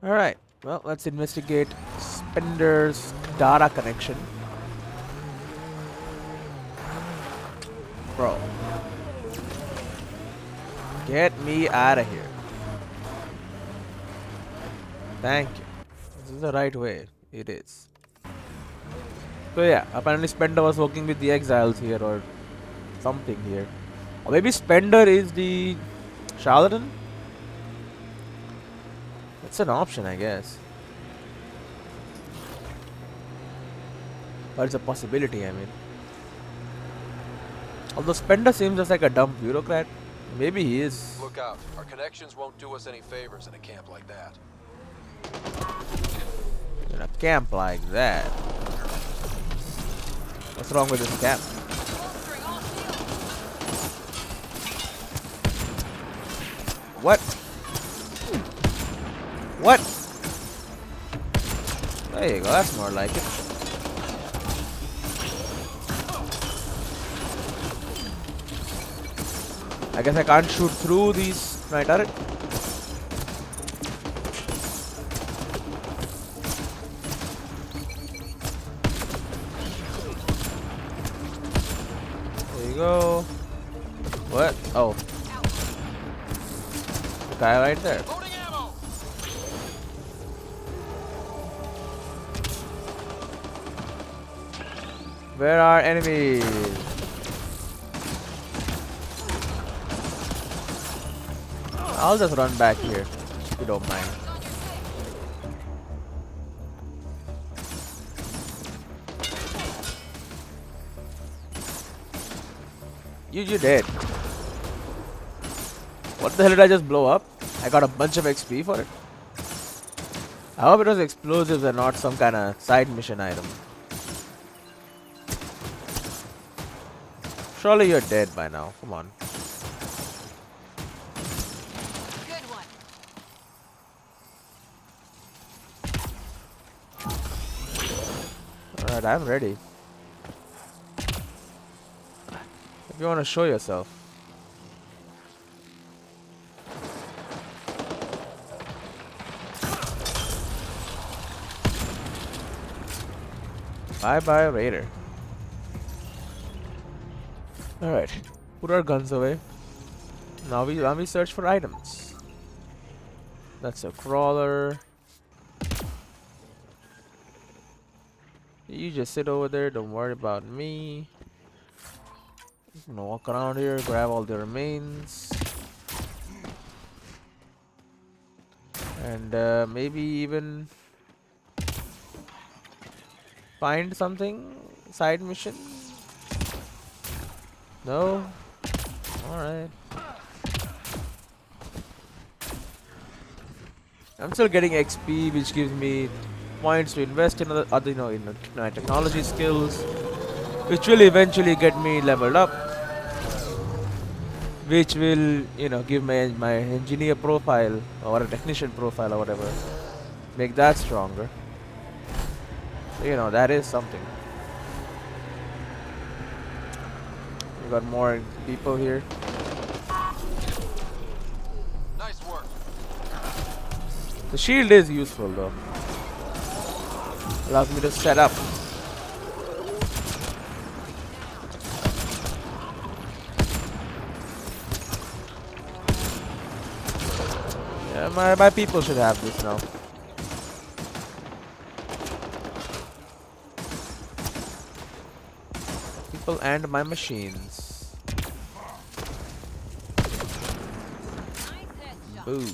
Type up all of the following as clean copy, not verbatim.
Alright, well, let's investigate Spender's data connection. Bro, get me out of here. Thank you. This is the right way. It is. So yeah, apparently Spender was working with the exiles here or something here. Or maybe Spender is the charlatan? It's an option, I guess. But it's a possibility, I mean. Although Spender seems just like a dumb bureaucrat. Maybe he is. Look out. Our connections won't do us any favors in a camp like that. In a camp like that. What's wrong with this camp? What? What? There you go, that's more like it. I guess I can't shoot through these my turret. There you go. What? Oh. The guy right there. Where are enemies? I'll just run back here, if you don't mind. You did. What the hell did I just blow up? I got a bunch of XP for it. I hope it was explosives and not some kind of side mission item. Surely you're dead by now. Come on. Good one. Alright, I'm ready. If you want to show yourself. Bye bye, Raider. Alright, put our guns away. Now we search for items. That's a crawler. You just sit over there, don't worry about me. I'm gonna walk around here, grab all the remains. And maybe even find something? Side mission? No? Alright. I'm still getting XP, which gives me points to invest in other in my technology skills, which will eventually get me leveled up, which will give my engineer profile or a technician profile or whatever, make that stronger. So, that is something. We got more people here. Nice work. The shield is useful though. Allows me to set up. Yeah, my people should have this now. People and my machines. Boom.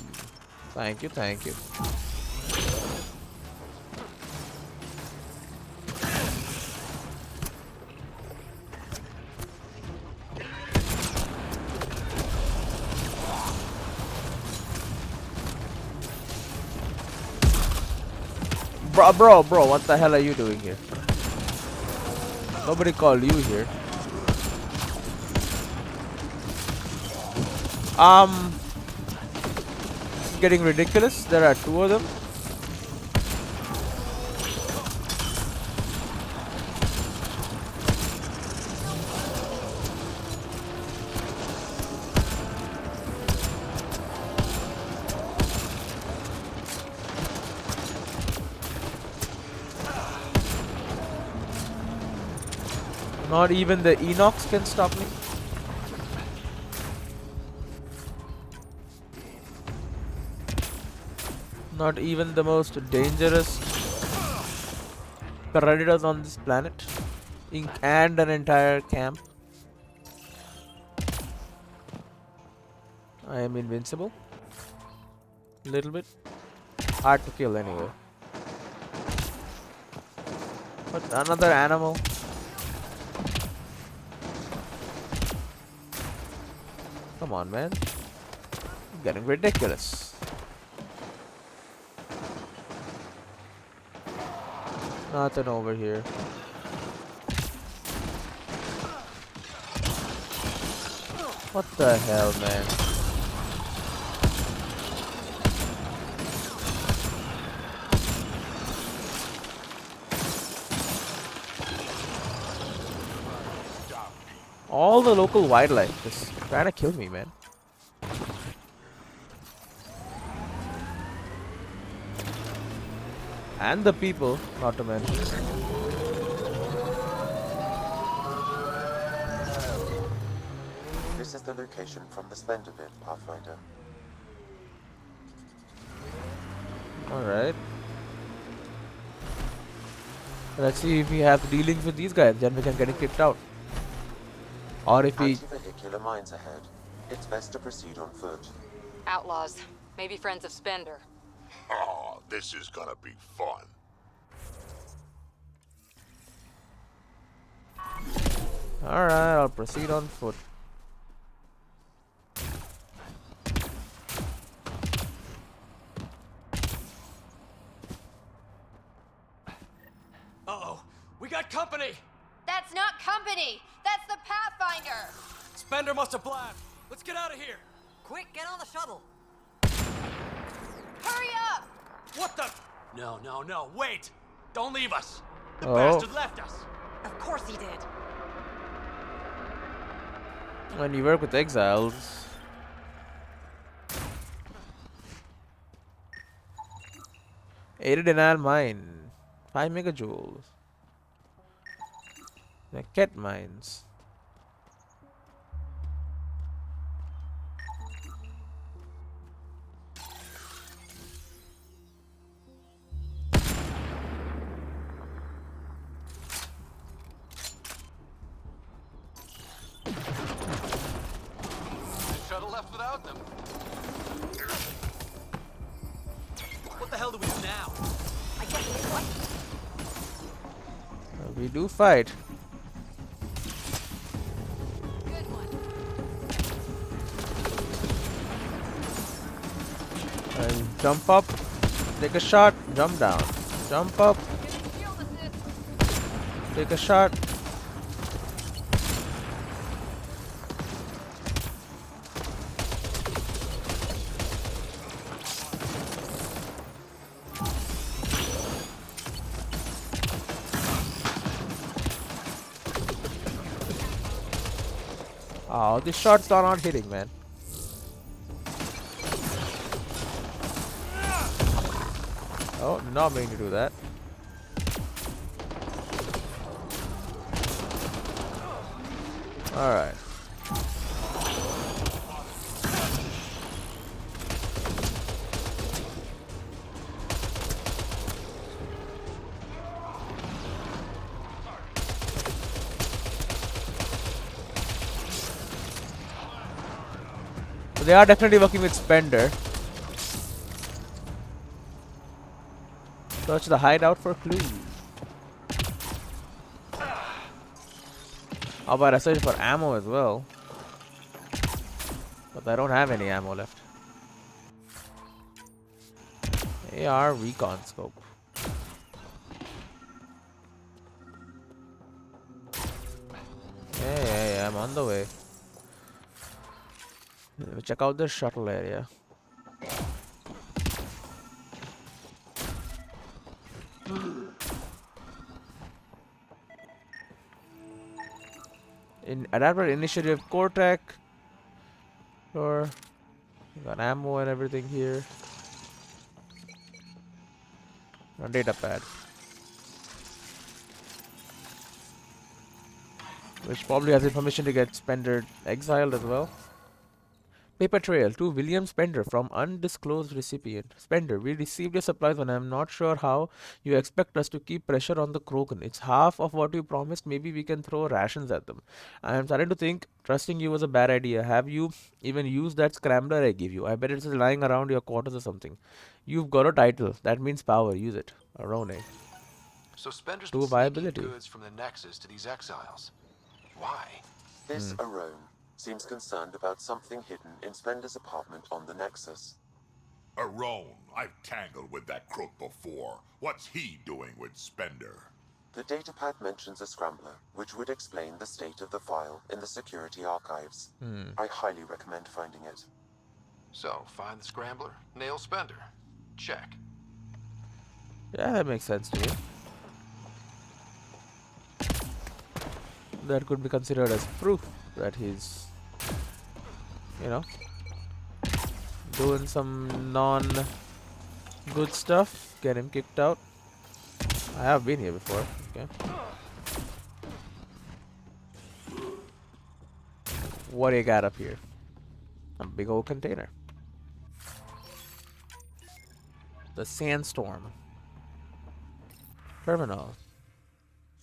Thank you, thank you. Bro, what the hell are you doing here? Nobody called you here. Getting ridiculous. There are two of them. Not even the Enox can stop me. Not even the most dangerous predators on this planet. And an entire camp. I am invincible. Little bit. Hard to kill anyway. But another animal. Come on, man. Getting ridiculous. Nothing over here. What the hell, man? All the local wildlife is trying to kill me, man. And the people, not to mention. This is the location from the Slender Bit, Pathfinder. Alright. Let's see if we have dealings with these guys, then we can get it kicked out. Or if we... Anti-vehicular mines ahead. It's best to proceed on foot. Outlaws. Maybe friends of Spender. Oh, this is gonna be fun. Alright, I'll proceed on foot. Uh-oh, we got company! That's not company! That's the Pathfinder! Spender must have blabbed. Let's get out of here! Quick, get on the shuttle. Hurry up! What the? No, no, no, wait! Don't leave us! The Oh. bastard left us! Of course he did. When you work with exiles... Aided denial mine. 5 megajoules. The cat mines. The shuttle left without them. What the hell do we do now? I guess we fight. We do fight. Good one. And jump up, take a shot, jump down. Jump up, Getting shield assist. take a shot. Oh, these shots are not hitting, man. Oh, not meaning to do that. Alright. So they are definitely working with Spender. Search the hideout for clues. How about I search for ammo as well? But I don't have any ammo left. AR recon scope. Hey, I'm on the way. Check out the shuttle area. In adapter initiative Cortec. Sure. Got ammo and everything here. A data pad. which probably has information to get Spender exiled as well. Paper trail to William Spender from undisclosed recipient. Spender, we received your supplies and I'm not sure how you expect us to keep pressure on the Krogan. It's half of what you promised. Maybe we can throw rations at them. I am starting to think trusting you was a bad idea. Have you even used that scrambler I gave you? I bet it's lying around your quarters or something. You've got a title. That means power. Use it. Arone. So Spender's been To sneaking viability. goods from the Nexus to these exiles. Why? This Arone seems concerned about something hidden in Spender's apartment on the Nexus. Arone, I've tangled with that crook before. What's he doing with Spender? The datapad mentions a scrambler, which would explain the state of the file in the security archives. I highly recommend finding it. So, find the scrambler, nail Spender. Check. Yeah, that makes sense to me. That could be considered as proof that he's, you know, doing some non-good stuff. Get him kicked out. I have been here before. Okay. What do you got up here? A big old container. The Sandstorm. Terminal.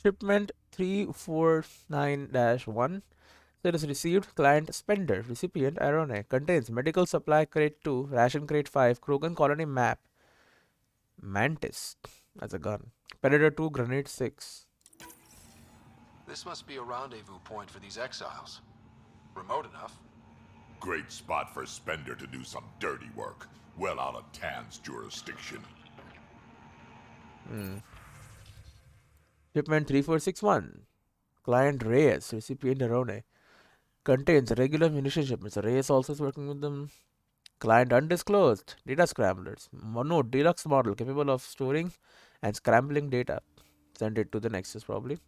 Shipment 349-1. Status received. Client Spender. Recipient Arone. Contains medical supply crate 2, ration crate 5, Krogan colony map. Mantis. That's a gun. Predator 2, grenade 6. This must be a rendezvous point for these exiles. Remote enough. Great spot for Spender to do some dirty work. Well out of Tan's jurisdiction. Shipment 3461. Client Reyes. Recipient Arone. Contains regular munition shipments. Reyes also is working with them. Client undisclosed. Data scramblers. Mono deluxe model capable of storing and scrambling data. Send it to the Nexus probably.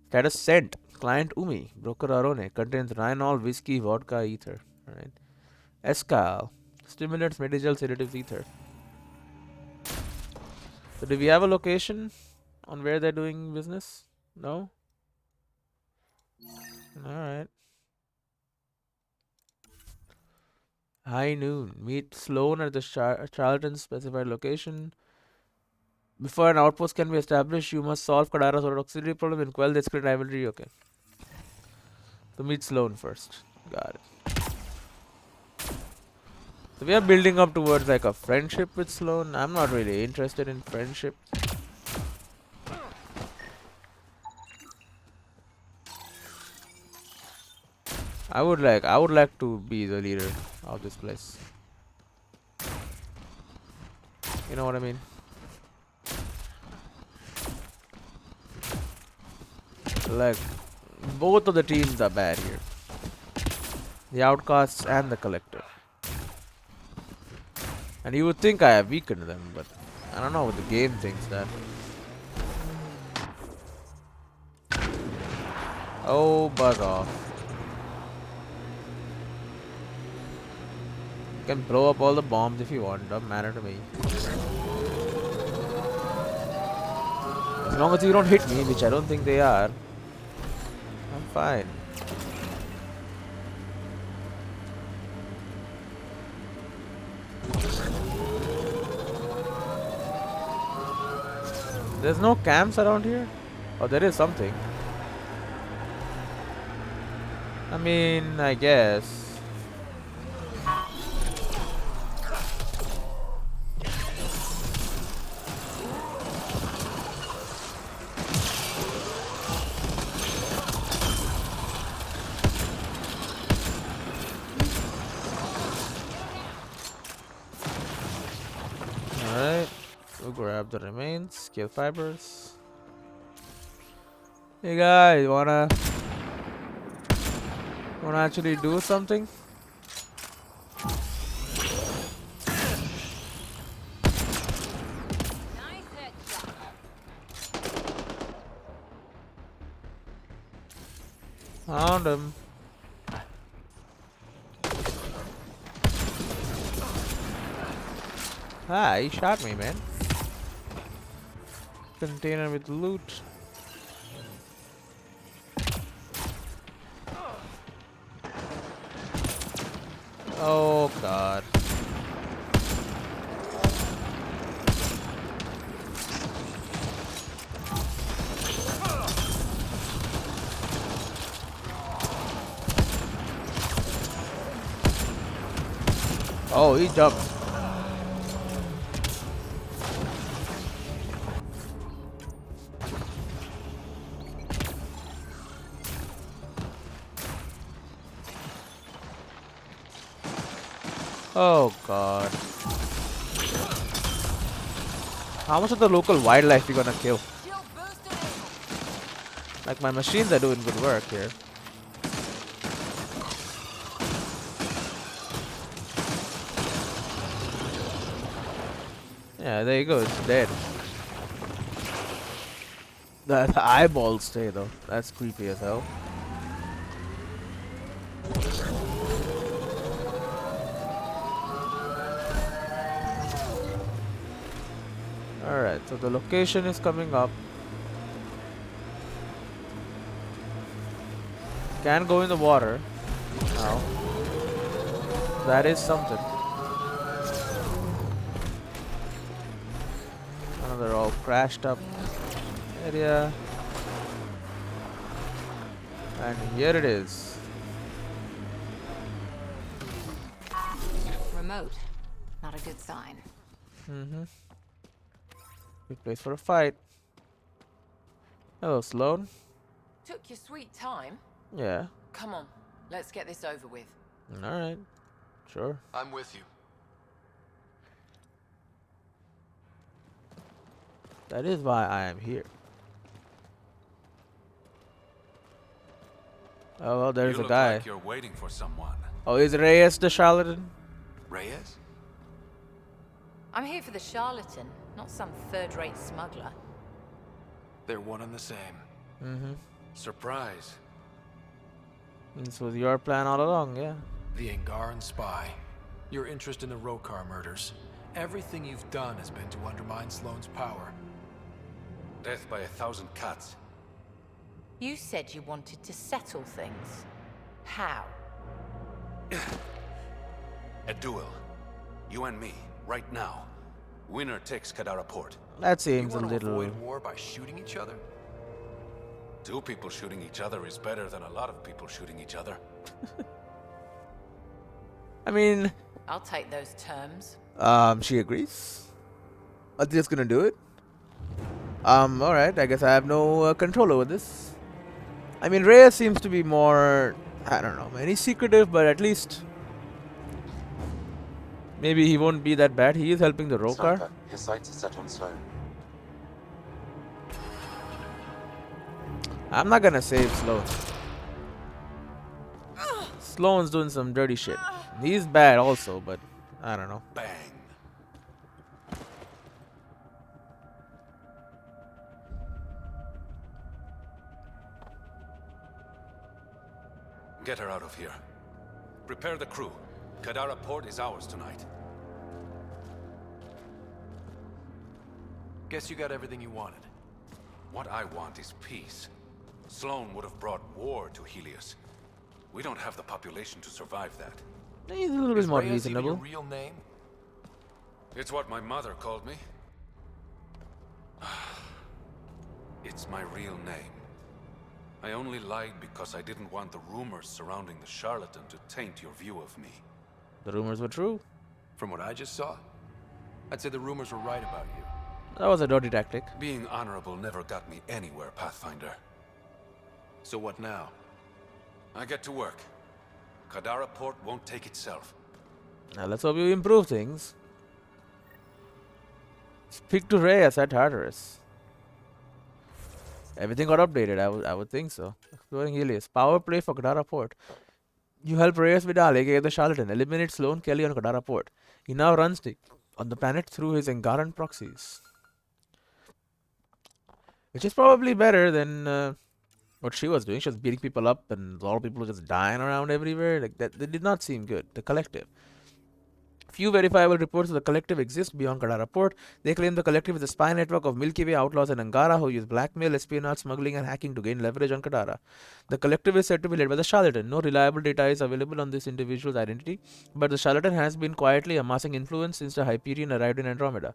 Status sent. Client Umi. Broker Arone. Contains Rhinol, whiskey, vodka, ether. Alright. Escal. Stimulants, Medigel, sedatives, ether. So do we have a location on where they're doing business? No? Alright. High noon. Meet Sloan at the Charlton specified location. Before an outpost can be established, you must solve Kadara's auxiliary problem and quell the secret rivalry. Okay. So meet Sloan first. Got it. So we are building up towards like a friendship with Sloan. I'm not really interested in friendship. I would like to be the leader of this place. You know what I mean? Like, both of the teams are bad here. The Outcasts and the Collective. And you would think I have weakened them, but I don't know what the game thinks that. Oh, bug off. You can blow up all the bombs if you want, doesn't matter to me. As long as you don't hit me, which I don't think they are, I'm fine. There's no camps around here? Oh, there is something. I mean, I guess. Alright. We'll grab the remains, kill fibers. Hey guys, wanna actually do something? Nice headshot. Found him. Ah, he shot me, man. Container with loot. Oh god. Oh, he jumped. Oh god. How much of the local wildlife you gonna kill? Shield boost enabled. Like my machines are doing good work here. Yeah, there you go. It's dead. The eyeballs stay though. That's creepy as hell. Alright, so the location is coming up. Can go in the water now. That is something. Another all crashed up area. And here it is. Remote. Not a good sign. Mm-hmm. Good place for a fight. Hello, Sloan. Took your sweet time. Yeah. Come on, let's get this over with. Alright. Sure. I'm with you. That is why I am here. Oh, well, there's You a look guy. like you're waiting for someone. Oh, is Reyes the charlatan? Reyes? I'm here for the charlatan, not some third-rate smuggler. They're one and the same. Mm-hmm. Surprise. This was your plan all along, yeah. The Angaran spy. Your interest in the Rokar murders. Everything you've done has been to undermine Sloane's power. Death by 1,000 cuts. You said you wanted to settle things. How? A duel. You and me, right now. Winner takes Kadara Port. That You seems a want to little... avoid war by shooting each other? Two people shooting each other is better than a lot of people shooting each other. I mean, I'll take those terms. she agrees. Are they just gonna do it? Alright, I guess I have no control over this. I mean, Reyes seems to be more... I don't know, man. He's secretive, but at least... Maybe he won't be that bad. He is helping the Rokar. Sniper, his sights are set on Sloan. I'm not gonna save Sloan. Sloan's doing some dirty shit. He's bad also, but I don't know. Bang. Get her out of here. Prepare the crew. Kadara Port is ours tonight. Guess you got everything you wanted. What I want is peace. Sloane would have brought war to Helios. We don't have the population to survive that. He's a little bit more Reyes even your reasonable. real name? It's what my mother called me. It's my real name. I only lied because I didn't want the rumors surrounding the charlatan to taint your view of me. The rumors were true. From what I just saw, I'd say the rumors were right about you. That was a dirty tactic. Being honorable never got me anywhere, Pathfinder. So what now? I get to work. Kadara Port won't take itself. Now let's hope you improve things. Speak to Reyes at Tartarus. Everything got updated, I would think so. Exploring Helios. Power play for Kadara Port. You help Reyes Vidal, aka the Charlatan, eliminate Sloane Kelly on Kadara Port. He now runs on the planet through his Angaran proxies. Which is probably better than what she was doing. She was beating people up and a lot of people were just dying around everywhere. Like that did not seem good. The collective. Few verifiable reports of the collective exist beyond Kadara Port. They claim the collective is a spy network of Milky Way outlaws in Angara who use blackmail, espionage, smuggling, and hacking to gain leverage on Kadara. The collective is said to be led by the Charlatan. No reliable data is available on this individual's identity, but the Charlatan has been quietly amassing influence since the Hyperion arrived in Andromeda.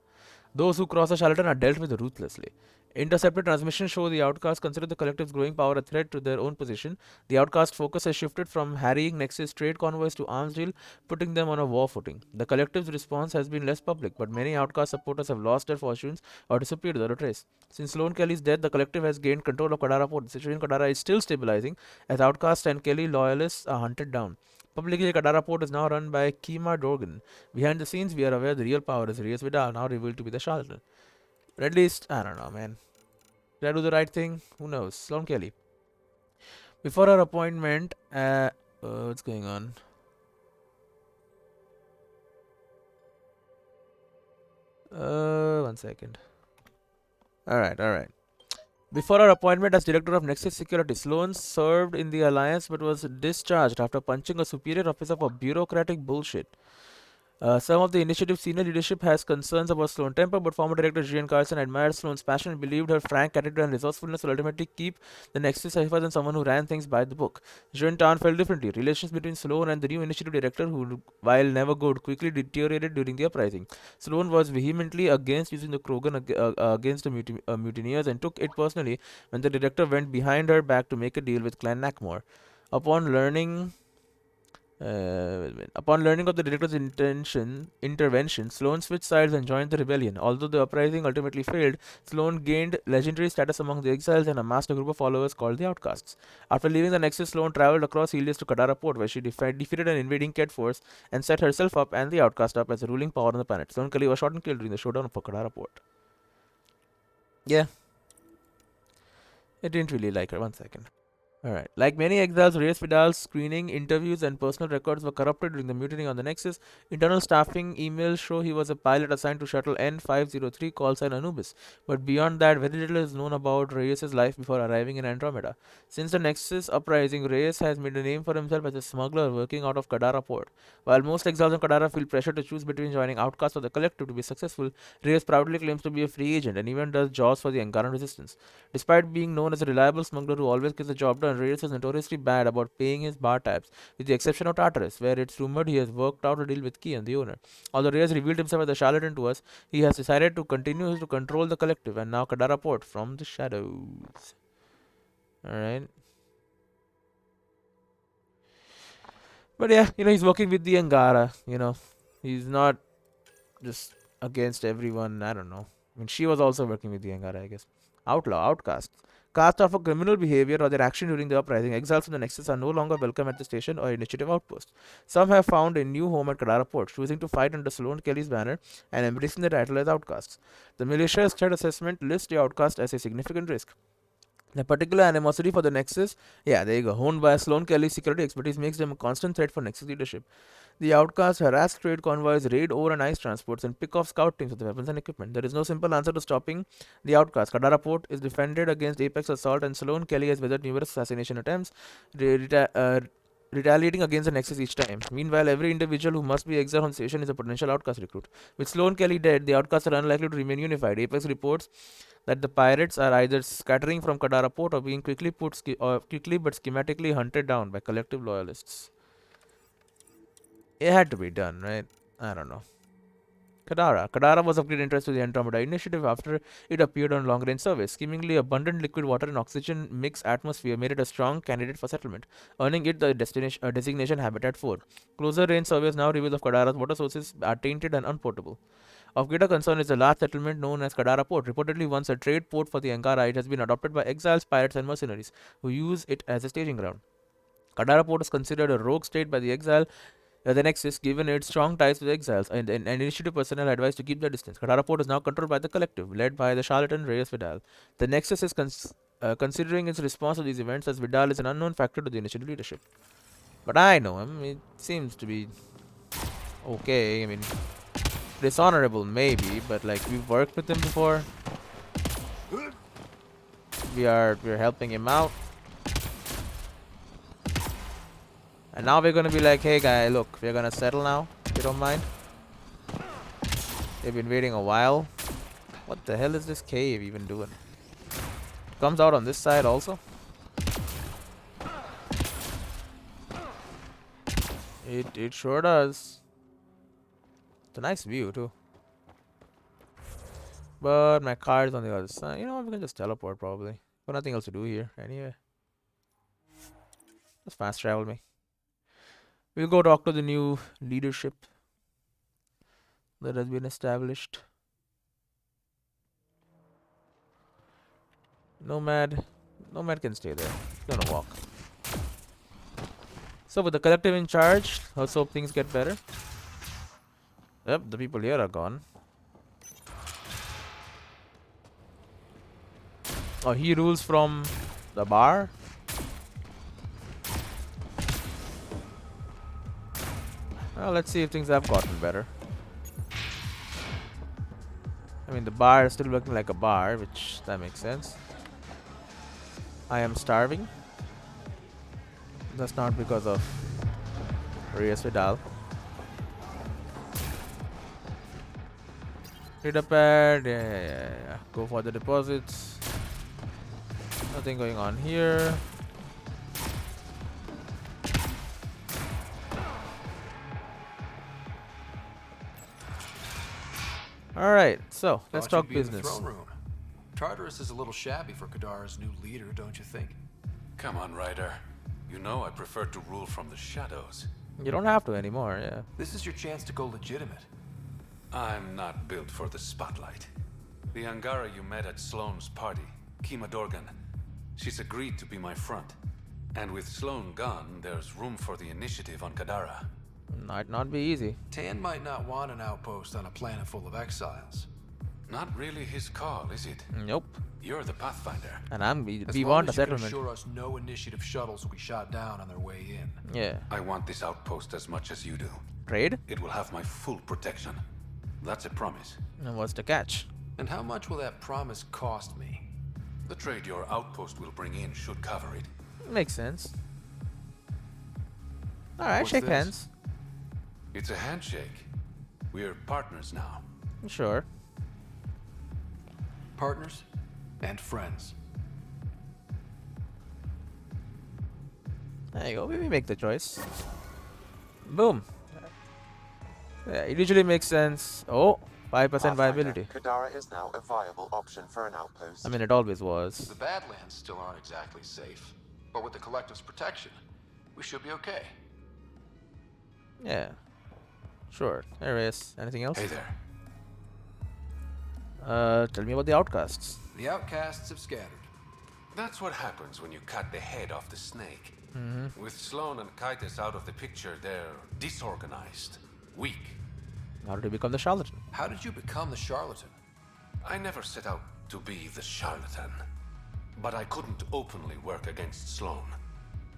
Those who cross the Charlatan are dealt with ruthlessly. Intercepted transmissions show the outcasts consider the collective's growing power a threat to their own position. The outcast focus has shifted from harrying Nexus trade convoys to arms deal, putting them on a war footing. The collective's response has been less public, but many outcast supporters have lost their fortunes or disappeared without a trace. Since Sloan Kelly's death, the collective has gained control of Kadara Port. The situation in Kadara is still stabilizing as outcasts and Kelly loyalists are hunted down. Publicly, Kadara Port is now run by Kima Dorgan. Behind the scenes, we are aware the real power is Reyes Vidal, now revealed to be the Charlatan. But at least, I don't know, man. Did I do the right thing? Who knows? Sloan Kelly. Before her appointment, what's going on? One second. Alright. Before her appointment as director of Nexus Security, Sloan served in the Alliance but was discharged after punching a superior officer for bureaucratic bullshit. Some of the initiative's senior leadership has concerns about Sloan's temper, but former director Jean Carlson admired Sloan's passion and believed her frank attitude and resourcefulness will ultimately keep the Nexus safer than someone who ran things by the book. Jean Tan felt differently. Relations between Sloan and the new initiative director, who, while never good, quickly deteriorated during the uprising. Sloan was vehemently against using the Krogan against the mutineers and took it personally when the director went behind her back to make a deal with Clan Nakmor. Upon learning of the director's intervention, Sloan switched sides and joined the rebellion. Although the uprising ultimately failed, Sloan gained legendary status among the exiles and amassed a group of followers called the Outcasts. After leaving the Nexus, Sloan traveled across Helios to Kadara Port, where she defeated an invading Kett force and set herself up and the Outcast up as a ruling power on the planet. Sloan Kelly was shot and killed during the showdown for Kadara Port. Yeah. I didn't really like her. One second. Alright. Like many exiles, Reyes Vidal's screening, interviews, and personal records were corrupted during the mutiny on the Nexus. Internal staffing emails show he was a pilot assigned to shuttle N503, call sign Anubis. But beyond that, very little is known about Reyes' life before arriving in Andromeda. Since the Nexus uprising, Reyes has made a name for himself as a smuggler working out of Kadara Port. While most exiles on Kadara feel pressure to choose between joining Outcasts or the Collective to be successful, Reyes proudly claims to be a free agent and even does jobs for the Angaran resistance. Despite being known as a reliable smuggler who always gets the job done, Reyes is notoriously bad about paying his bar tabs, with the exception of Tartarus, where it's rumored he has worked out a deal with Kian, the owner. Although Reyes revealed himself as a charlatan to us, he has decided to continue to control the collective and now Kadara Port from the shadows. Alright. But yeah, he's working with the Angara, He's not just against everyone, I don't know. I mean, she was also working with the Angara, I guess. Outcast. Cast off for criminal behavior or their action during the uprising, exiles from the Nexus are no longer welcome at the station or initiative outpost. Some have found a new home at Kadara Port, choosing to fight under Sloan Kelly's banner and embracing the title as outcasts. The militia's threat assessment lists the outcast as a significant risk. The particular animosity for the Nexus, honed by Sloan Kelly's security expertise, makes them a constant threat for Nexus leadership. The outcasts harass trade convoys, raid ore and ice transports, and pick off scout teams with weapons and equipment. There is no simple answer to stopping the outcasts. Kadara Port is defended against Apex assault, and Sloan Kelly has weathered numerous assassination attempts, retaliating against the Nexus each time. Meanwhile, every individual who must be exiled on station is a potential outcast recruit. With Sloan Kelly dead, the outcasts are unlikely to remain unified. Apex reports that the pirates are either scattering from Kadara Port or being quickly but schematically hunted down by collective loyalists. It had to be done, right? I don't know. Kadara was of great interest to the Andromeda initiative after it appeared on long-range surveys. Seemingly abundant liquid water and oxygen mixed atmosphere made it a strong candidate for settlement, earning it the designation Habitat 4. Closer range surveys now reveal that Kadara's water sources are tainted and unpotable. Of greater concern is the large settlement known as Kadara Port. Reportedly once a trade port for the Angara, it has been adopted by exiles, pirates, and mercenaries who use it as a staging ground. Kadara Port is considered a rogue state by the Nexus, given its strong ties to the exiles, and initiative personnel advised to keep their distance. Kadara Port is now controlled by the collective, led by the charlatan Reyes Vidal. The Nexus is considering its response to these events, as Vidal is an unknown factor to the initiative leadership. But I know him. It seems to be okay. I mean, dishonorable maybe, but like, we've worked with him before. We're helping him out. And now we're gonna be like, hey guy, look, we're gonna settle now, if you don't mind. They've been waiting a while. What the hell is this cave even doing? Comes out on this side also. It sure does. It's a nice view too. But my car is on the other side. You know what? We can just teleport probably. Got nothing else to do here anyway. Just fast travel me. We'll go talk to the new leadership that has been established. Nomad can stay there. He's gonna walk. So with the collective in charge, let's hope things get better. Yep, the people here are gone. Oh, he rules from the bar? Well, let's see if things have gotten better. I mean, the bar is still looking like a bar, which that makes sense. I am starving. That's not because of Reyes Vidal. Read a pad. Yeah. Go for the deposits. Nothing going on here. Alright, so let's talk business. Throne room. Tartarus is a little shabby for Kadara's new leader, don't you think? Come on, Ryder. You know I prefer to rule from the shadows. You don't have to anymore, yeah. This is your chance to go legitimate. I'm not built for the spotlight. The Angara you met at Sloane's party, Kima Dorgan, she's agreed to be my front. And with Sloane gone, there's room for the initiative on Kadara. Might not be easy. Tan might not want an outpost on a planet full of exiles. Not really his call, is it? Nope. You're the Pathfinder. And we As long want a as you can settlement. assure us no initiative shuttles will be shot down on their way in. Yeah. I want this outpost as much as you do. Trade? It will have my full protection. That's a promise. And what's the catch? And how much will that promise cost me? The trade your outpost will bring in should cover it. Makes sense. Alright, What's shake this? hands. It's a handshake. We're partners now. Sure. Partners and friends. There you go. We make the choice. Boom. Yeah, it usually makes sense. Oh, 5% viability. Kadara is now a viable option for an outpost. I mean, it always was. The Badlands still aren't exactly safe, but with the Collective's protection, we should be okay. Yeah. Sure. There is. Anything else? Hey there. Tell me about the outcasts. The outcasts have scattered. That's what happens when you cut the head off the snake. With Sloane and Kaitis out of the picture, they're disorganized, weak. How did you become the charlatan? How did you become the charlatan? I never set out to be the charlatan, but I couldn't openly work against Sloane.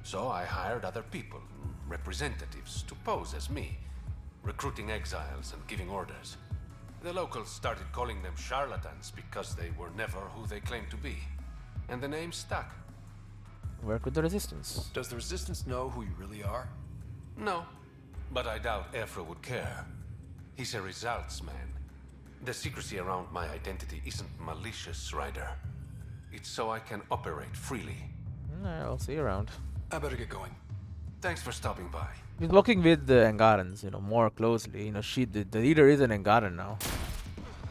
So I hired other people, representatives, to pose as me, recruiting exiles and giving orders. The locals started calling them charlatans because they were never who they claimed to be. And the name stuck. Work with the resistance. Does the Resistance know who you really are? No, but I doubt Efra would care. He's a results man. The secrecy around my identity isn't malicious, Ryder. It's so I can operate freely. I'll see you around. I better get going. Thanks for stopping by. He's working with the Angarans, more closely. The leader is an Angaran now.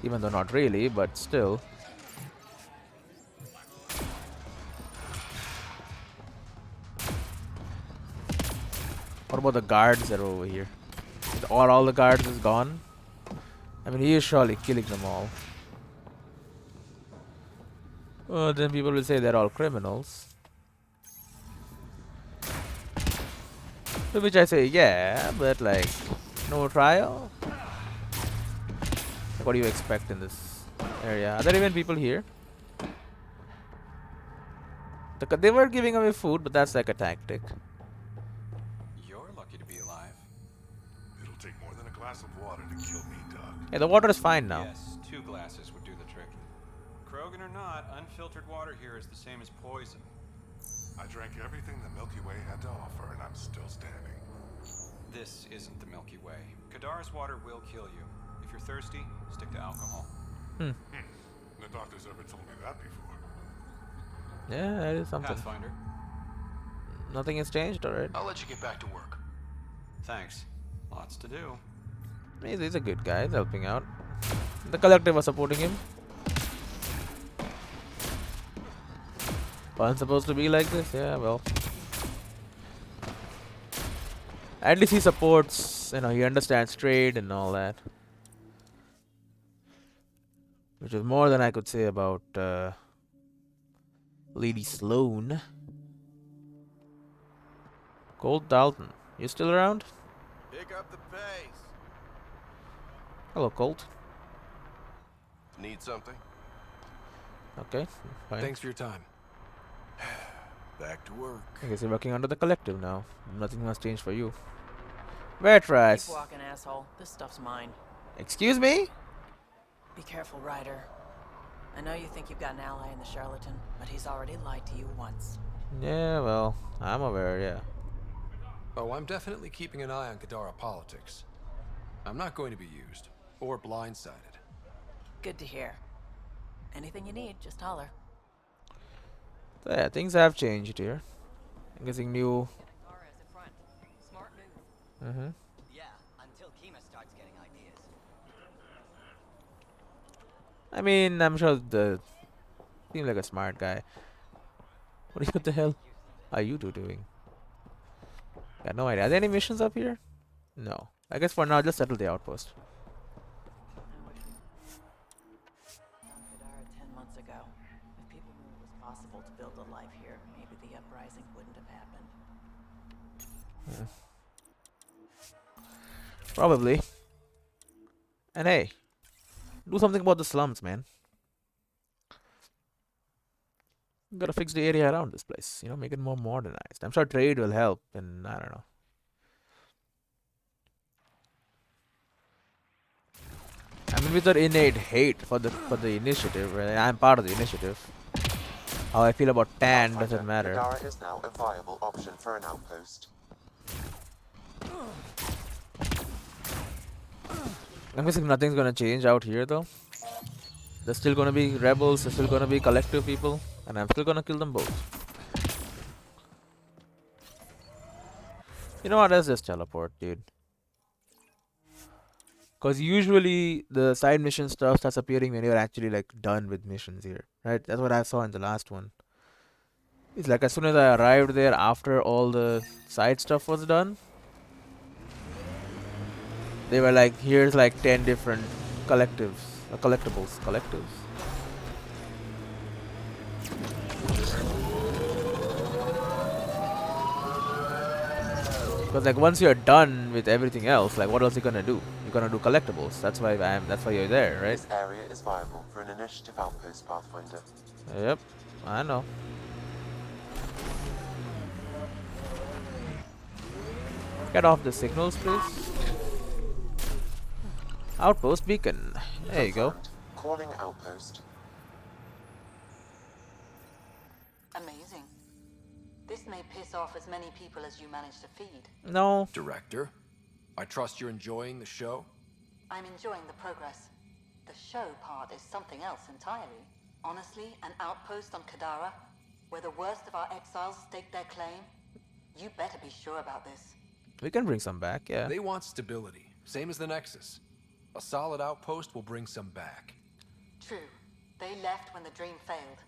Even though not really, but still. What about the guards that are over here? Are all the guards is gone? I mean, he is surely killing them all. Then people will say they're all criminals. To which I say, yeah, but like, no trial? What do you expect in this area? Are there even people here? They were giving away food, but that's like a tactic. You're lucky to be alive. It'll take more than a glass of water to kill me, Doug. Yeah, the water is fine now. Yes, 2 glasses would do the trick. Krogan or not, unfiltered water here is the same as poison. I drank everything the Milky Way had to offer, and I'm still standing. This isn't the Milky Way. Kadara's water will kill you. If you're thirsty, stick to alcohol. The doctor's ever told me that before. Yeah, that is something. Pathfinder. Nothing has changed, alright. I'll let you get back to work. Thanks. Lots to do. He's a good guy. He's helping out. The collective was supporting him. Wasn't supposed to be like this. Yeah, well. At least he supports, you know, he understands trade and all that. Which is more than I could say about Lady Sloane. Colt Dalton, you still around? Pick up the pace. Hello, Colt. Need something? Okay, fine. Thanks for your time. Back to work. I guess you're working under the collective now. Nothing must change for you. Vetras. Keep walking, asshole. This stuff's mine. Excuse me? Be careful, Ryder. I know you think you've got an ally in the charlatan, but he's already lied to you once. Yeah, well, I'm aware, yeah. Oh, I'm definitely keeping an eye on Kadara politics. I'm not going to be used, or blindsided. Good to hear. Anything you need, just holler. So yeah, things have changed here. I'm guessing new. Smart move. Mm-hmm. Yeah, until Kima starts getting ideas. I mean, I'm sure the seems like a smart guy. What the hell are you two doing? Got no idea. Are there any missions up here? No. I guess for now, just settle the outpost. Kadara 10 months ago. If people knew it was possible to build a life here, maybe the uprising wouldn't have happened. Probably. And hey, do something about the slums, man. You gotta fix the area around this place. You know, make it more modernized. I'm sure trade will help, and I don't know. I mean, with their innate hate for the initiative, right? I'm part of the initiative. How I feel about Tan doesn't matter. Kadara is now a viable option for an outpost. I'm guessing nothing's gonna change out here, though. There's still gonna be rebels. There's still gonna be collective people, and I'm still gonna kill them both. You know what? Let's just teleport, dude. Because usually the side mission stuff starts appearing when you're actually like done with missions here, right? That's what I saw in the last one. It's like as soon as I arrived there after all the side stuff was done, they were like, here's like 10 different collectibles. Because like once you're done with everything else, like what else are you gonna do? You're gonna do collectibles. That's why you're there, right? This area is viable for an initiative outpost, Pathfinder. Yep, I know. Get off the signals, please. Outpost beacon. There you go. Calling outpost. Amazing. This may piss off as many people as you manage to feed. No. Director, I trust you're enjoying the show? I'm enjoying the progress. The show part is something else entirely. Honestly, an outpost on Kadara, where the worst of our exiles stake their claim, you better be sure about this. We can bring some back, yeah. They want stability, same as the Nexus. A solid outpost will bring some back. True. They left when the dream failed.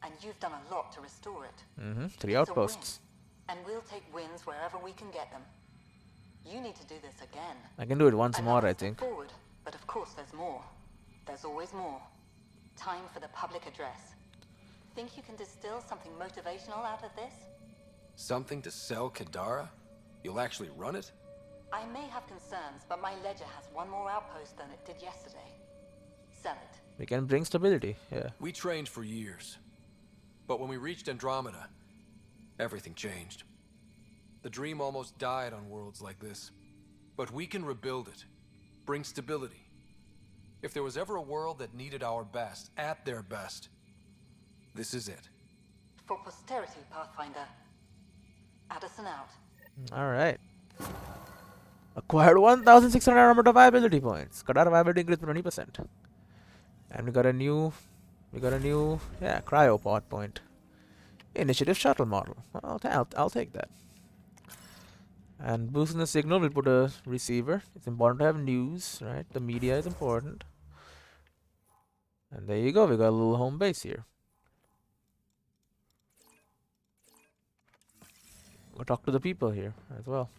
And you've done a lot to restore it. Mm-hmm. 3 It's a outposts. win, and we'll take wins wherever we can get them. You need to do this again. I can do it once more, Another I step think. Forward, but of course there's more. There's always more. Time for the public address. Think you can distill something motivational out of this? Something to sell Kadara? You'll actually run it? I may have concerns, but my ledger has one more outpost than it did yesterday. Sell it. We can bring stability, yeah. We trained for years. But when we reached Andromeda, everything changed. The dream almost died on worlds like this. But we can rebuild it. Bring stability. If there was ever a world that needed our best, at their best, this is it. For posterity, Pathfinder. Addison out. Alright. Acquired 1,600 Andromeda viability points. Kadar viability increased 20%. And we got a new, cryopod point. Initiative shuttle model. I'll take that. And boosting the signal, we'll put a receiver. It's important to have news, right? The media is important. And there you go. We got a little home base here. We'll talk to the people here as well.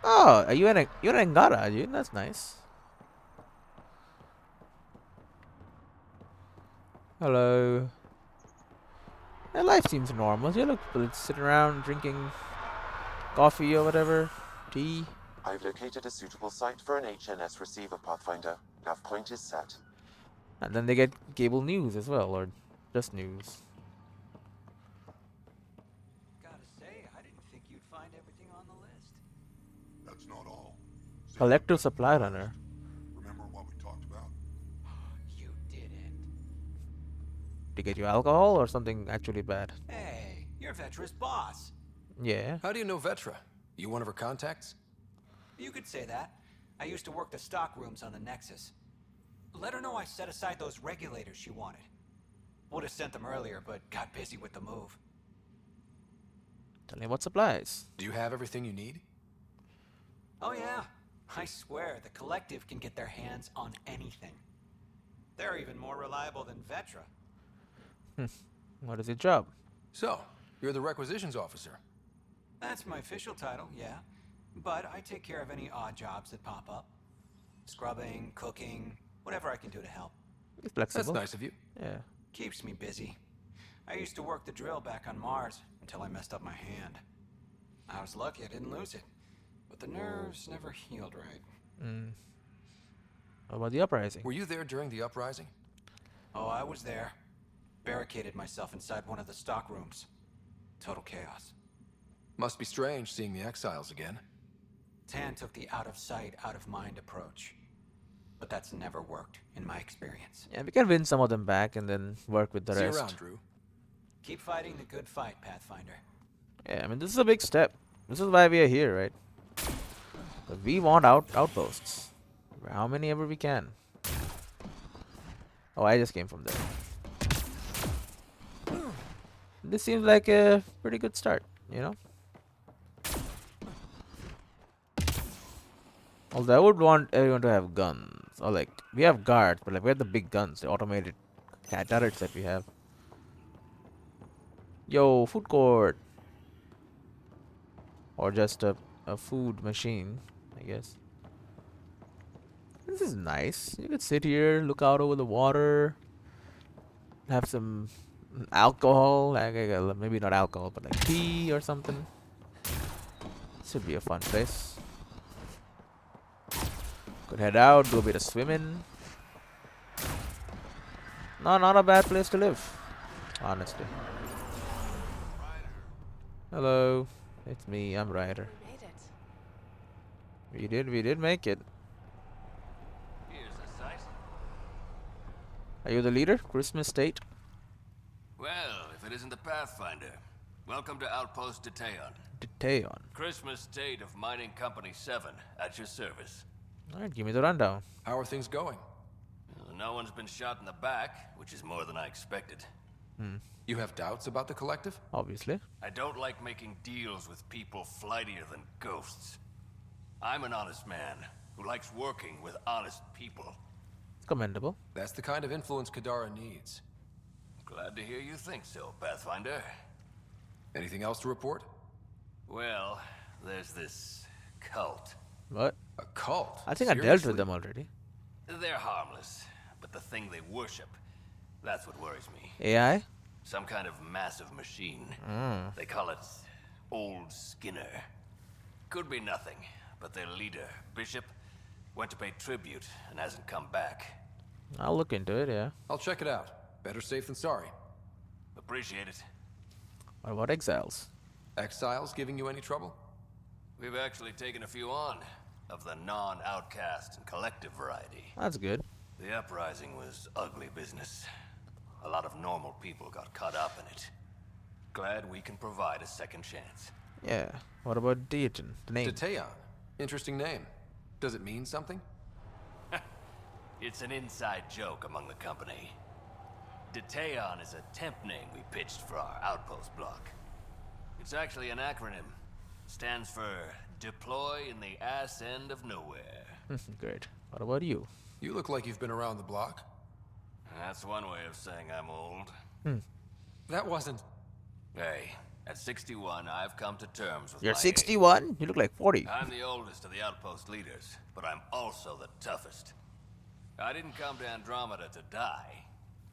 Oh, you're in Angara, are you? That's nice. Hello. Yeah, life seems normal. You look sitting around drinking coffee or whatever, tea. I've located a suitable site for an HNS receiver, Pathfinder. Nav point is set. And then they get cable news as well, or just news. Gotta say, I didn't think you'd find everything on the list. That's not all. Collective supply runner. Remember what we talked about? You didn't. To get you alcohol or something actually bad? Hey, you're Vetra's boss. Yeah. How do you know Vetra? You one of her contacts? You could say that. I used to work the stock rooms on the Nexus. Let her know I set aside those regulators she wanted. Would have sent them earlier, but got busy with the move. Tell me what supplies. Do you have everything you need? Oh yeah. I swear, the Collective can get their hands on anything. They're even more reliable than Vetra. What is your job? So, you're the requisitions officer. That's my official title, yeah. But I take care of any odd jobs that pop up. Scrubbing, cooking, whatever I can do to help. You're flexible. That's nice of you. Yeah. Keeps me busy. I used to work the drill back on Mars until I messed up my hand. I was lucky I didn't lose it, but the nerves never healed right. How about the uprising? Were you there during the uprising? Oh, I was there. Barricaded myself inside one of the stock rooms. Total chaos. Must be strange seeing the exiles again. Tan took the out-of-sight, out-of-mind approach. But that's never worked, in my experience. Yeah, we can win some of them back and then work with the See you rest. around, Drew. Keep fighting the good fight, Pathfinder. Yeah, I mean, this is a big step. This is why we are here, right? 'Cause we want outposts. How many ever we can. Oh, I just came from there. This seems like a pretty good start, you know? Although I would want everyone to have guns. Or like, we have guards, but like we have the big guns, the automated turrets that we have. Yo, food court. Or just a food machine, I guess. This is nice. You could sit here, look out over the water, have some alcohol, like maybe not alcohol, but like tea or something. This would be a fun place. Could head out, do a bit of swimming. No, not a bad place to live, honestly. Hello, it's me. I'm Ryder. We made it. We did make it. Here's a sight. Are you the leader? Christmas State? Well, if it isn't the Pathfinder. Welcome to Outpost Detaeon. Detaeon. Christmas State of Mining Company 7, at your service. Alright, give me the rundown. How are things going? Well, no one's been shot in the back, which is more than I expected. You have doubts about the Collective? Obviously. I don't like making deals with people flightier than ghosts. I'm an honest man who likes working with honest people. It's commendable. That's the kind of influence Kadara needs. Glad to hear you think so, Pathfinder. Anything else to report? Well, there's this cult. What? A cult? I think I dealt Seriously? with them already. They're harmless, but the thing they worship, that's what worries me. AI? Some kind of massive machine. They call it Old Skinner. Could be nothing, but their leader, Bishop, went to pay tribute and hasn't come back. I'll look into it, yeah. I'll check it out. Better safe than sorry. Appreciate it. What about exiles? Exiles giving you any trouble? We've actually taken a few on, of the non-outcast and collective variety. That's good. The uprising was ugly business. A lot of normal people got caught up in it. Glad we can provide a second chance. Yeah. What about Dayton? The name? Deteon. Interesting name. Does it mean something? It's an inside joke among the company. Deteon is a temp name we pitched for our outpost block. It's actually an acronym. Stands for Deploy in the Ass End of Nowhere. Great. What about you? You look like you've been around the block. That's one way of saying I'm old. That wasn't... Hey, at 61, I've come to terms with You're my 61? You look like 40. I'm the oldest of the outpost leaders, but I'm also the toughest. I didn't come to Andromeda to die.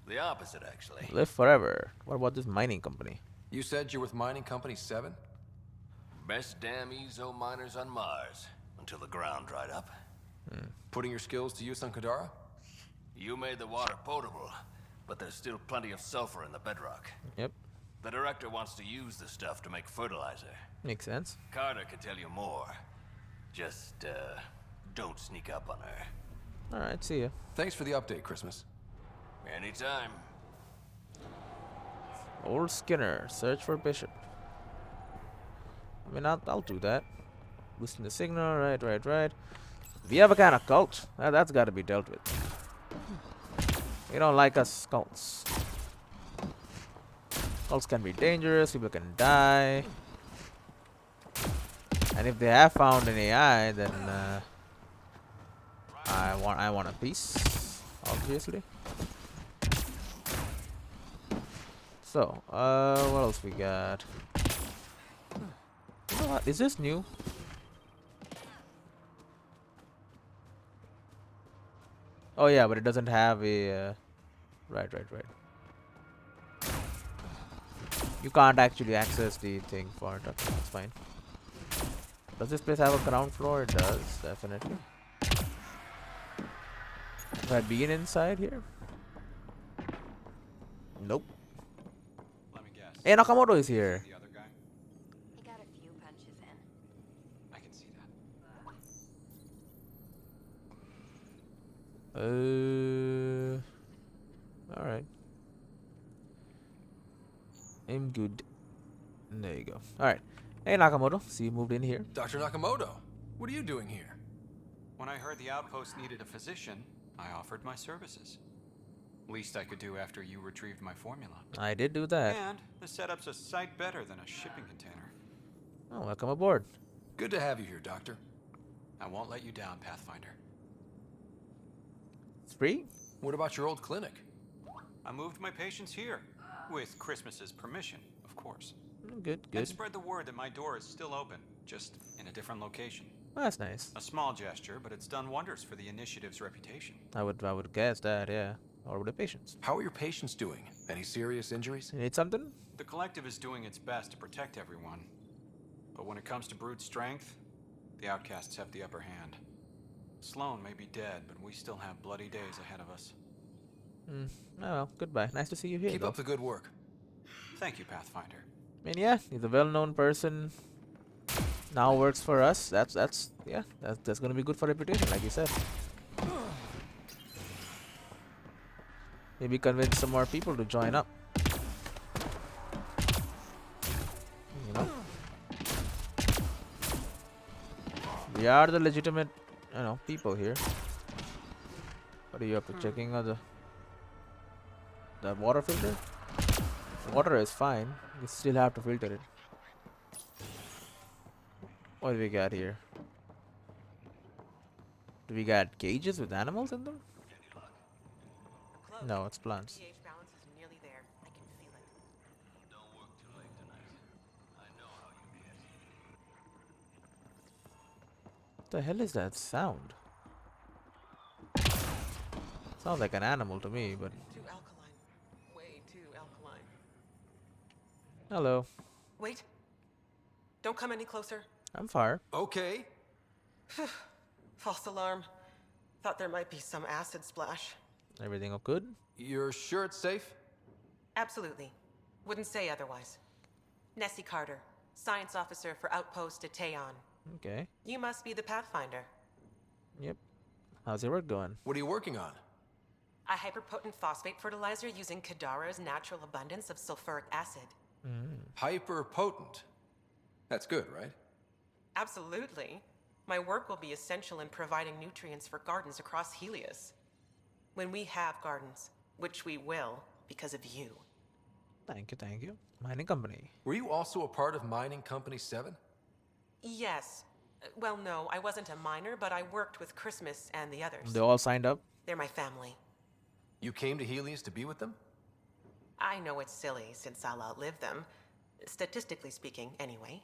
The opposite, actually. Live forever. What about this mining company? You said you're with Mining Company 7? Best damn EZO miners on Mars, until the ground dried up. Putting your skills to use on Kadara? You made the water potable, but there's still plenty of sulfur in the bedrock. Yep. The director wants to use the stuff to make fertilizer. Makes sense. Carter can tell you more. Just, don't sneak up on her. Alright, see ya. Thanks for the update, Christmas. Anytime. Old Skinner. Search for Bishop. I mean, I'll do that. Boosting the signal. Right. We have a kind of cult. That's got to be dealt with. We don't like us cults. Cults can be dangerous. People can die. And if they have found an AI, then I want a piece, obviously. So, what else we got? You know what? Is this new? Oh yeah, but it doesn't have a right. You can't actually access the thing for it. Okay, that's fine. Does this place have a ground floor? It does, definitely. Have I been inside here? Nope. Let me guess. Hey, Nakamoto is here. The other guy? He got a few punches in. I can see that. Alright. I'm good. There you go. Alright. Hey, Nakamoto. See you moved in here. Dr. Nakamoto, what are you doing here? When I heard the outpost needed a physician, I offered my services. Least I could do after you retrieved my formula. I did do that. And the setup's a sight better than a shipping container. Oh, welcome aboard. Good to have you here, Doctor. I won't let you down, Pathfinder. It's free? What about your old clinic? I moved my patients here, with Christmas's permission, of course. Good. And spread the word that my door is still open, just in a different location. That's nice. A small gesture, but it's done wonders for the initiative's reputation. I would guess that, yeah. Or with the patients. How are your patients doing? Any serious injuries? You need something? The collective is doing its best to protect everyone. But when it comes to brute strength, the outcasts have the upper hand. Sloan may be dead, but we still have bloody days ahead of us. Oh well, goodbye. Nice to see you here. Keep up the good work. Thank you, Pathfinder. I mean, yeah, he's a well-known person. Now works for us. That's gonna be good for reputation, like you said. Maybe convince some more people to join up. You know, we are the legitimate, people here. What are you up to? Checking on the water filter? Water is fine. You still have to filter it. What do we got here? Do we got cages with animals in them? No, it's plants. pH balance is nearly there. I can feel it. Don't work too late tonight. I know how you get. What the hell is that sound? Sounds like an animal to me, but... Too alkaline. Way too alkaline. Hello. Wait. Don't come any closer. I'm far. Okay. False alarm. Thought there might be some acid splash. Everything all good? You're sure it's safe? Absolutely. Wouldn't say otherwise. Nessie Carter, Science Officer for Outpost Deteon. Okay. You must be the Pathfinder. Yep. How's your work going? What are you working on? A hyperpotent phosphate fertilizer using Kadara's natural abundance of sulfuric acid. Hyper potent. That's good, right? Absolutely. My work will be essential in providing nutrients for gardens across Helios. When we have gardens, which we will because of you. Thank you, thank you. Mining company. Were you also a part of Mining Company 7? Yes. Well, no, I wasn't a miner, but I worked with Christmas and the others. They all signed up? They're my family. You came to Helios to be with them? I know it's silly, since I'll outlive them. Statistically speaking, anyway.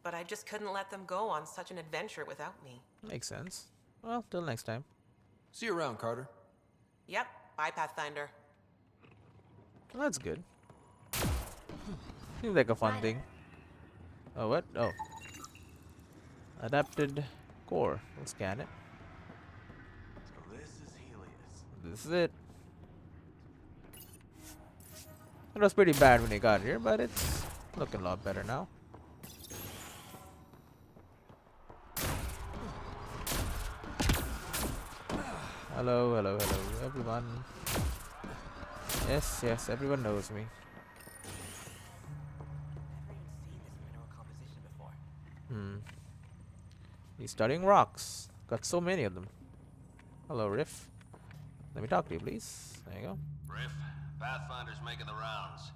But I just couldn't let them go on such an adventure without me. Makes sense. Well, till next time. See you around, Carter. Yep, bye, Pathfinder. Well, that's good. Seems like a fun thing. Oh, what? Oh. Adapted core. We'll scan it. So this is Helios. This is it. It was pretty bad when he got here, but it's looking a lot better now. Hello, hello, hello, everyone. Yes, yes, everyone knows me. He's studying rocks. Got so many of them. Hello, Riff. Let me talk to you, please. There you go. Riff, Pathfinder's making the rounds.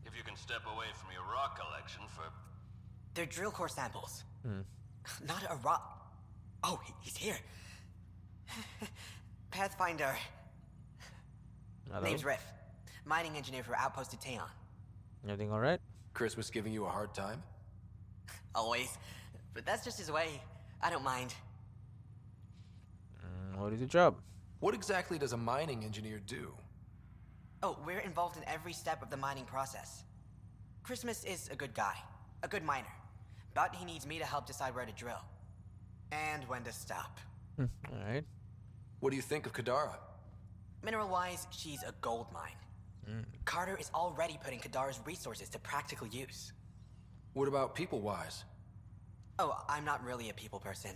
If you can step away from your rock collection for... They're drill core samples. Not a rock. Oh, he's here. Pathfinder. Hello. Name's Riff. Mining engineer for Outpost Teon. Everything alright? Chris was giving you a hard time? Always. But that's just his way. I don't mind. What is your job? What exactly does a mining engineer do? Oh, we're involved in every step of the mining process. Christmas is a good guy. A good miner. But he needs me to help decide where to drill. And when to stop. Alright. What do you think of Kadara? Mineral-wise, she's a gold mine. Carter is already putting Kadara's resources to practical use. What about people-wise? Oh, I'm not really a people person.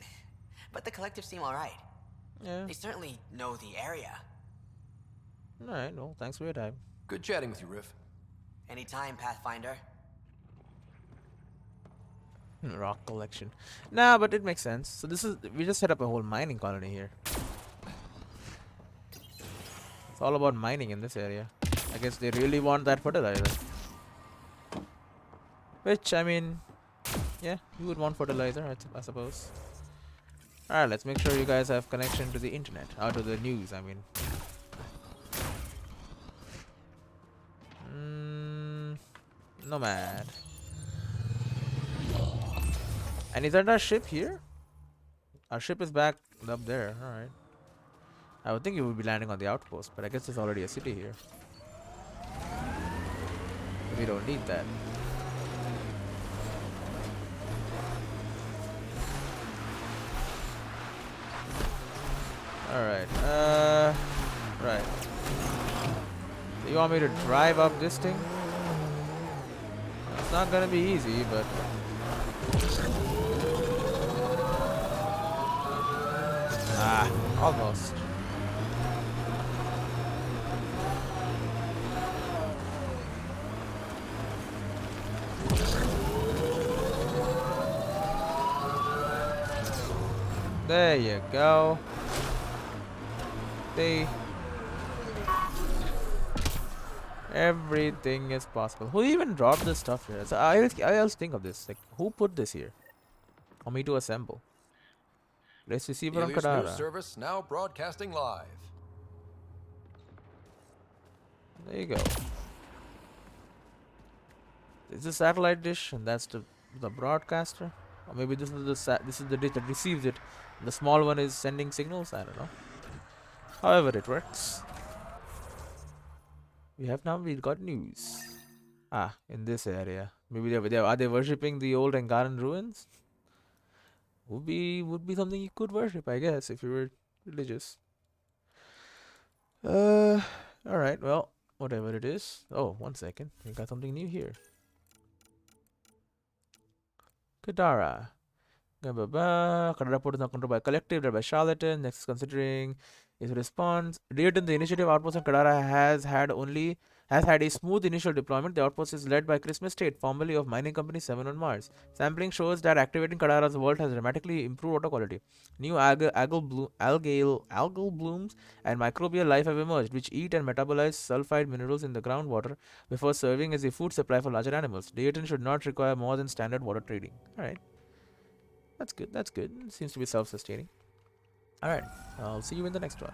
But the collective seem alright. Yeah. They certainly know the area. Alright, well, thanks for your time. Good chatting with you, Riff. Anytime, Pathfinder. Rock collection. Nah, but it makes sense. So this is... We just set up a whole mining colony here. It's all about mining in this area. I guess they really want that fertilizer. Which, I mean... Yeah, you would want fertilizer, I suppose. Alright, let's make sure you guys have connection to the internet. Or to the news, I mean. Nomad. And isn't our ship here? Our ship is back up there, alright. I would think it would be landing on the outpost, but I guess there's already a city here. We don't need that. Alright, right. So you want me to drive up this thing? It's not gonna be easy, but... Ah, almost. There you go. Everything is possible. Who even dropped this stuff here? So I always think of this. Like, who put this here for me to assemble? Let's receive it on Helios Kadara. News Service now broadcasting live. There you go. It's a satellite dish, and that's the broadcaster. Or maybe this is the dish that receives it. The small one is sending signals. I don't know. However it works. We got news. Ah, in this area. Maybe are they worshipping the old Angaran ruins? Would be something you could worship, I guess, if you were religious. Alright, well, whatever it is. Oh, 1 second. We got something new here. Kadara. Kadara port is not controlled by collective, led by Charlatan. Next is considering its response. Read in the initiative outpost on Kadara has had only has had a smooth initial deployment. The outpost is led by Christmas State, formerly of Mining Company 7 on Mars. Sampling shows that activating Kadara's vault has dramatically improved water quality. New algal blooms and microbial life have emerged, which eat and metabolize sulfide minerals in the groundwater before serving as a food supply for larger animals. Dayton should not require more than standard water trading. Alright. That's good. Seems to be self-sustaining. Alright. I'll see you in the next one.